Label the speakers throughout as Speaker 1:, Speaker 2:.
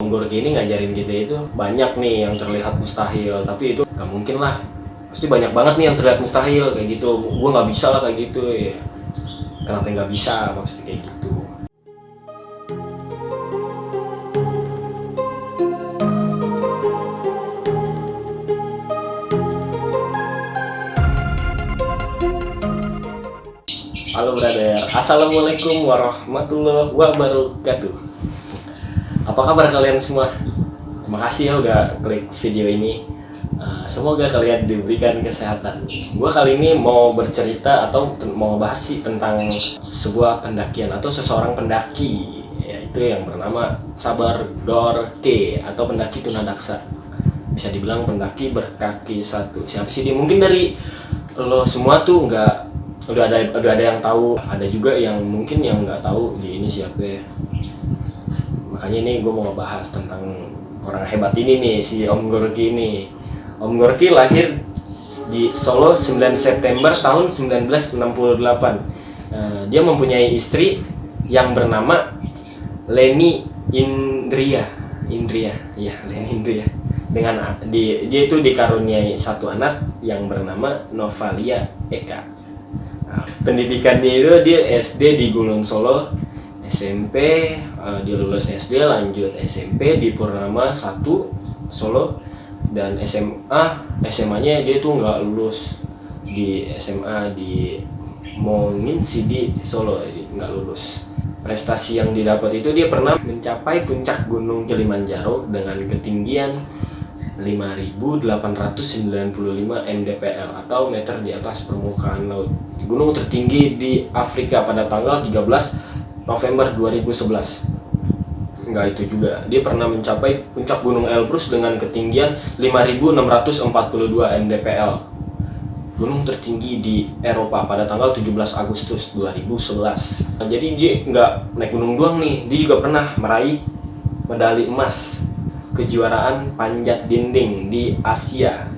Speaker 1: Om Gorky ini ngajarin kita itu banyak nih yang terlihat mustahil, tapi itu nggak mungkin lah, pasti banyak banget nih yang terlihat mustahil kayak gitu. Gue nggak bisa lah kayak gitu ya. Kenapa nggak bisa, maksudnya kayak gitu. Halo brother, assalamualaikum warahmatullahi wabarakatuh. Apa kabar kalian semua? Terima kasih ya udah klik video ini. Semoga kalian diberikan kesehatan. Gua kali ini mau bercerita atau mau bahas sih tentang sebuah pendakian atau seseorang pendaki, yaitu yang bernama Sabar Gorky atau pendaki tunadaksa. Bisa dibilang pendaki berkaki satu. Siapa sih dia? Mungkin dari lo semua tuh udah ada yang tahu, ada juga yang mungkin yang nggak tahu dia ini siapa ya. Makanya ini gue mau ngebahas tentang orang hebat ini nih, si Om Gorky ini. Om Gorky lahir di Solo 9 September tahun 1968. Dia mempunyai istri yang bernama Leni Indria, ya Leni Indria. Dia itu dikaruniai satu anak yang bernama Novalia Eka. Pendidikannya itu dia SD di Gunung Solo, SMP dia lulus SD, lanjut SMP di Purnama 1 Solo, dan SMA-nya dia tuh nggak lulus di SMA di Mongin Sidi Solo, nggak lulus. Prestasi yang didapat itu dia pernah mencapai puncak Gunung Kilimanjaro dengan ketinggian 5.895 mdpl atau meter di atas permukaan laut. Gunung tertinggi di Afrika pada tanggal 13 November 2011. Enggak itu juga, dia pernah mencapai puncak Gunung Elbrus dengan ketinggian 5.642 mdpl. Gunung tertinggi di Eropa pada tanggal 17 Agustus 2011. Jadi dia nggak naik gunung doang nih, dia juga pernah meraih medali emas kejuaraan panjat dinding di Asia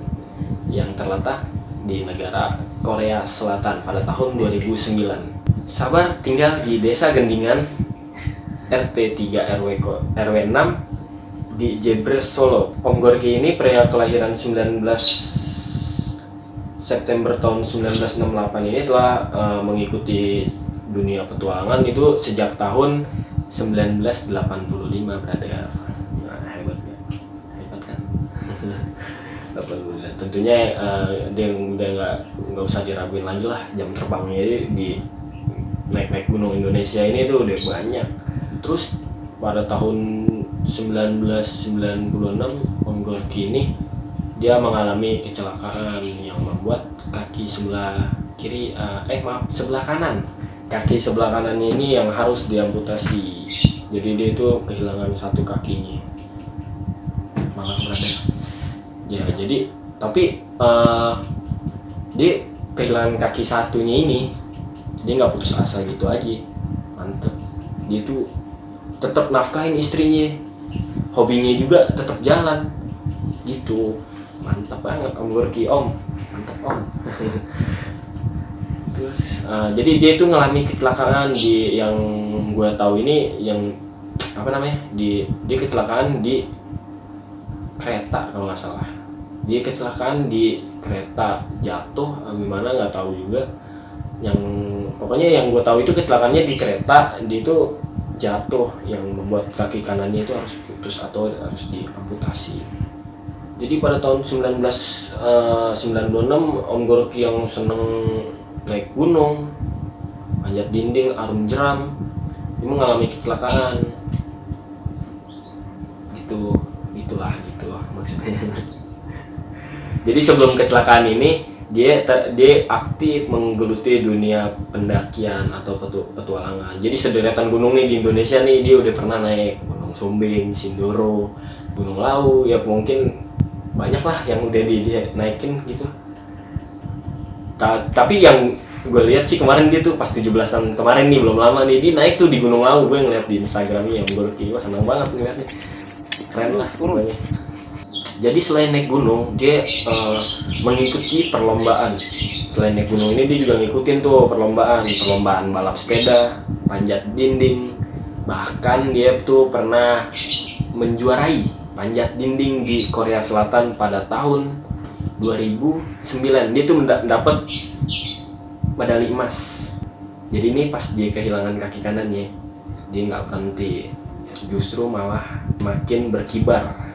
Speaker 1: yang terletak di negara Korea Selatan pada tahun 2009. Sabar tinggal di Desa Gendingan, RT 3 RW 6 di Jebres, Solo. Om Gorky ini pria kelahiran 19 September tahun 1968 ini telah mengikuti dunia petualangan itu sejak tahun 1985, brother. Tentunya dia udah nggak usah diraguin lagi lah, jam terbangnya di naik gunung Indonesia ini tuh udah banyak. Terus pada tahun 1996 Om Gorky ini dia mengalami kecelakaan yang membuat kaki sebelah kiri sebelah kanan, kaki sebelah kanannya ini yang harus diamputasi. Jadi dia itu kehilangan satu kakinya. Malah berada ya, jadi tapi dia kehilangan kaki satunya ini, dia nggak putus asa gitu aja, mantep. Dia tuh tetap nafkahin istrinya, hobinya juga tetap jalan gitu, mantap banget Om Gorky, Om, mantap Om. Terus jadi dia tuh ngalami kecelakaan di yang gue tahu ini, yang apa namanya, dia kecelakaan di kereta kalau nggak salah. Dia kecelakaan di kereta, jatuh gimana nggak tahu juga. Yang pokoknya yang gue tahu itu kecelakaannya di kereta, dia itu jatuh yang membuat kaki kanannya itu harus putus atau harus diamputasi. Jadi pada tahun 1996 Om Gorky yang seneng naik gunung, panjat dinding, arum jeram, dia mengalami kecelakaan. Itulah maksudnya. Jadi sebelum kecelakaan ini dia aktif menggeluti dunia pendakian atau petualangan. Jadi sederetan gunung nih di Indonesia nih dia udah pernah naik, Gunung Sumbing, Sindoro, Gunung Lawu, ya mungkin banyak lah yang udah dia naikin gitu. Tapi yang gue lihat sih kemarin dia tuh pas 17-an kemarin nih, belum lama nih dia naik tuh di Gunung Lawu. Gue ngeliat di Instagramnya yang Gorky, wah seneng banget ngeliatnya, keren lah pokoknya. Jadi selain naik gunung, dia mengikuti perlombaan. Selain naik gunung ini dia juga ngikutin tuh perlombaan balap sepeda, panjat dinding. Bahkan dia tuh pernah menjuarai panjat dinding di Korea Selatan pada tahun 2009. Dia tuh mendapat medali emas. Jadi ini pas dia kehilangan kaki kanannya, dia nggak berhenti, justru malah makin berkibar.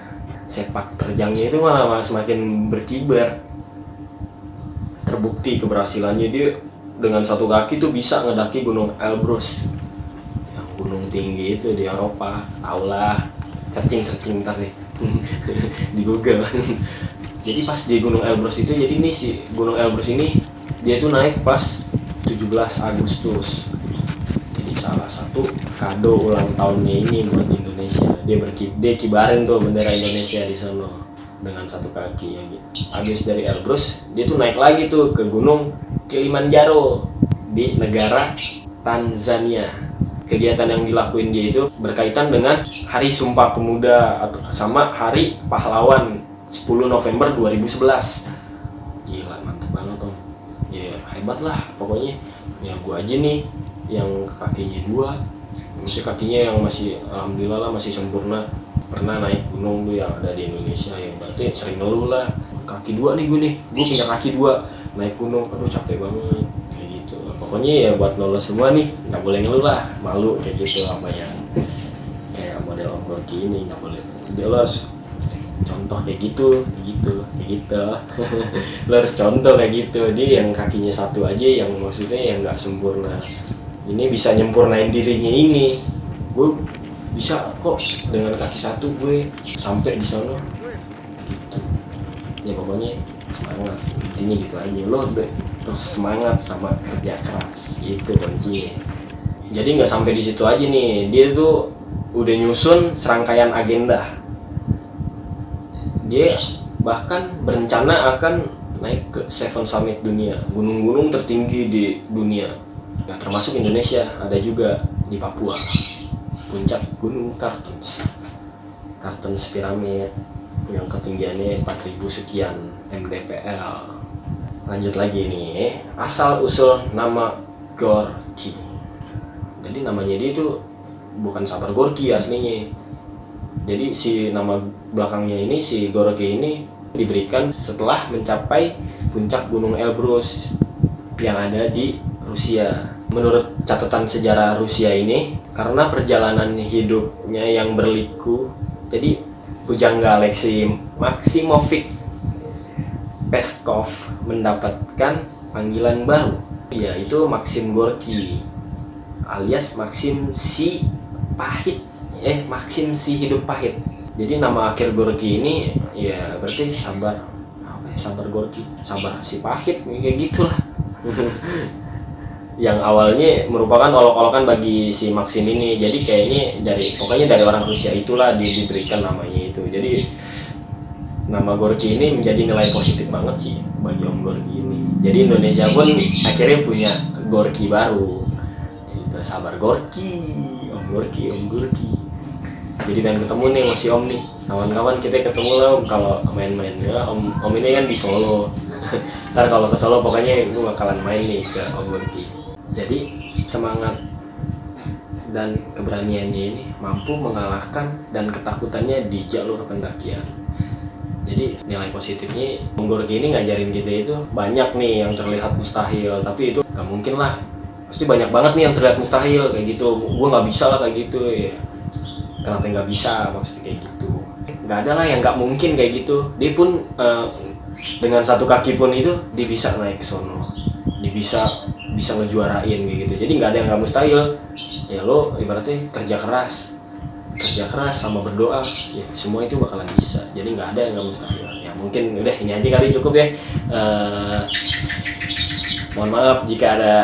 Speaker 1: Sepak terjangnya itu malah semakin berkibar. Terbukti keberhasilannya, dia dengan satu kaki tuh bisa ngedaki Gunung Elbrus, yang gunung tinggi itu di Eropa. Taulah, searching ntar deh di Google. Jadi pas di Gunung Elbrus itu, jadi ini si Gunung Elbrus ini dia tuh naik pas 17 Agustus. Jadi salah satu kado ulang tahunnya ini buat Indonesia. Dia kibarin tuh bendera Indonesia di sana dengan satu kaki ya gitu. Habis dari Elbrus, dia tuh naik lagi tuh ke Gunung Kilimanjaro di negara Tanzania. Kegiatan yang dilakuin dia itu berkaitan dengan Hari Sumpah Pemuda atau sama Hari Pahlawan 10 November 2011. Gila, mantep banget om. Ya hebat lah pokoknya. Ya gua aja nih yang kakinya 2, masih kakinya yang masih alhamdulillah lah masih sempurna. Pernah naik gunung tuh yang ada di Indonesia, ya berarti sering ngeluh lah. Kaki 2 nih gue punya kaki 2, naik gunung, aduh capek banget kayak gitu. Pokoknya ya buat ngeluh semua nih, nggak boleh ngeluh lah, malu kayak gitu. Apa yang kayak model Om Gorky ini nggak boleh jelas. Contoh kayak gitu. Lo harus contoh kayak gitu. Dia yang kakinya 1 aja, yang maksudnya yang nggak sempurna, ini bisa nyempurnain dirinya ini. Gue bisa kok dengan kaki 1 gue sampai di sana gitu. Ya pokoknya semangat, intinya gitu aja. Lo terus semangat sama kerja keras, itu kuncinya. Jadi nggak sampai di situ aja nih, dia tuh udah nyusun serangkaian agenda. Dia bahkan berencana akan naik ke 7 Summit dunia, gunung-gunung tertinggi di dunia. Nah, termasuk Indonesia, ada juga di Papua. Puncak Gunung Kartens Piramid yang ketinggiannya 4000 sekian mdpl. Lanjut lagi nih, asal usul nama Gorky. Jadi namanya dia itu bukan Sabar Gorky aslinya. Jadi si nama belakangnya ini, si Gorky ini diberikan setelah mencapai puncak Gunung Elbrus yang ada di Rusia. Menurut catatan sejarah Rusia ini, karena perjalanan hidupnya yang berliku, jadi pujangga Alexei Maximovich Peskov mendapatkan panggilan baru, yaitu Maxim Gorky alias Maxim si Pahit. Maxim si Hidup Pahit. Jadi nama akhir Gorky ini ya berarti sabar Gorky, sabar si Pahit, kayak gitulah. Yang awalnya merupakan olok-olokan bagi si Maxim ini. Jadi kayaknya pokoknya dari orang Rusia itulah diberikan namanya itu. Jadi nama Gorky ini menjadi nilai positif banget sih bagi Om Gorky ini. Jadi Indonesia pun akhirnya punya Gorky baru. Itu Sabar Gorky, Om Gorky. Jadi dan ketemu nih masih Om nih. Kawan-kawan kita ketemu lah Om kalau main-main ya. Om ini kan di Solo. Ntar kalau ke Solo pokoknya gue bakalan main nih ke Om Gorky. Jadi semangat dan keberaniannya ini mampu mengalahkan dan ketakutannya di jalur pendakian. Jadi nilai positifnya Om Gorky ini ngajarin kita itu banyak nih yang terlihat mustahil, tapi itu gak mungkin lah. Pasti banyak banget nih yang terlihat mustahil kayak gitu. Gue gak bisa lah kayak gitu ya. Kenapa gak bisa maksudnya kayak gitu. Gak ada lah yang gak mungkin kayak gitu. Dia pun dengan 1 kaki pun itu dia bisa naik sono. Dia bisa ngejuarain kayak gitu. Jadi nggak ada yang nggak mustahil. Ya lo ibaratnya kerja keras sama berdoa, ya semua itu bakalan bisa. Jadi nggak ada yang nggak mustahil. Ya mungkin udah ini aja kali cukup ya. Mohon maaf jika ada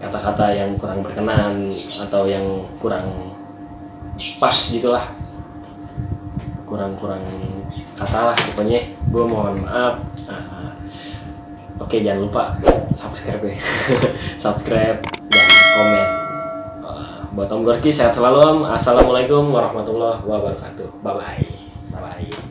Speaker 1: kata-kata yang kurang berkenan atau yang kurang pas gitulah. Kurang kata lah pokoknya. Gue mohon maaf. Oke, jangan lupa subscribe ya. Subscribe dan komen. Buat Om Gorky sehat selalu Om. Assalamualaikum warahmatullahi wabarakatuh. Bye bye.